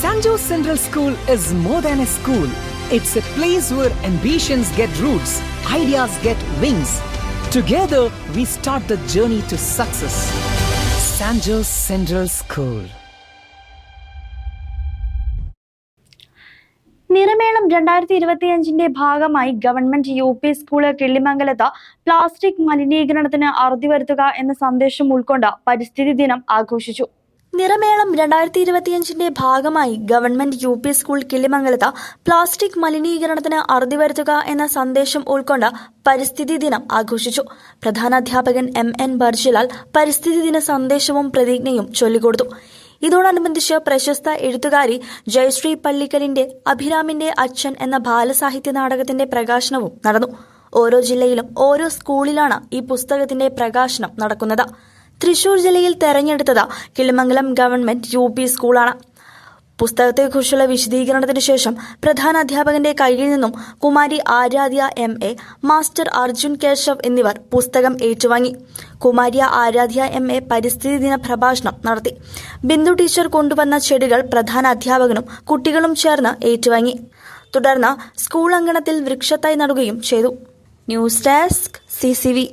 San Jose Central School is more than a school. It's a place where ambitions get roots, ideas get wings. Together, we start the journey to success. San Jose Central School. നിറമേളം 2025 ഭാഗമായി government UP. School കിള്ളിമംഗലത്ത് plastic മലിനീകരണത്തിന് അറുതി വരുത്തുക എന്ന സന്ദേശം ഉൾക്കൊണ്ട് പരിസ്ഥിതി ദിനം ആഘോഷിച്ചു. നിറമേളം 2025 ഭാഗമായി ഗവൺമെന്റ് യു.പി. സ്കൂൾ കിള്ളിമംഗലത്ത് പ്ലാസ്റ്റിക് മലിനീകരണത്തിന് അറുതി വരുത്തുക എന്ന സന്ദേശം ഉൾക്കൊണ്ട് പരിസ്ഥിതി ദിനം ആഘോഷിച്ചു. പ്രധാനാധ്യാപകൻ M.N. ബർജിലാൽ പരിസ്ഥിതി ദിന സന്ദേശവും പ്രതിജ്ഞയും ചൊല്ലിക്കൊടുത്തു. ഇതോടനുബന്ധിച്ച് പ്രശസ്ത എഴുത്തുകാരി ജയശ്രീ പള്ളിക്കലിന്റെ അഭിരാമിന്റെ അച്ഛൻ എന്ന ബാലസാഹിത്യ നാടകത്തിന്റെ പ്രകാശനവും നടന്നു. ഓരോ ജില്ലയിലും ഓരോ സ്കൂളിലാണ് ഈ പുസ്തകത്തിന്റെ പ്രകാശനം നടക്കുന്നത്. തൃശൂർ ജില്ലയിൽ തെരഞ്ഞെടുത്തത് കിള്ളിമംഗലം ഗവൺമെന്റ് യു.പി. സ്കൂളാണ്. പുസ്തകത്തെക്കുറിച്ചുള്ള വിശദീകരണത്തിന് ശേഷം പ്രധാന അധ്യാപകന്റെ കയ്യിൽ നിന്നും കുമാരി ആരാധ്യ M.A, മാസ്റ്റർ അർജുൻ കേശവ് എന്നിവർ പുസ്തകം ഏറ്റുവാങ്ങി. കുമാരി ആരാധ്യ M.A പരിസ്ഥിതി ദിന പ്രഭാഷണം നടത്തി. ബിന്ദു ടീച്ചർ കൊണ്ടുവന്ന ചെടികൾ പ്രധാന അധ്യാപകനും കുട്ടികളും ചേർന്ന് ഏറ്റുവാങ്ങി. തുടർന്ന് സ്കൂൾ അങ്കണത്തിൽ വൃക്ഷത്തൈ നടുകയും ചെയ്തു. News desk CCV.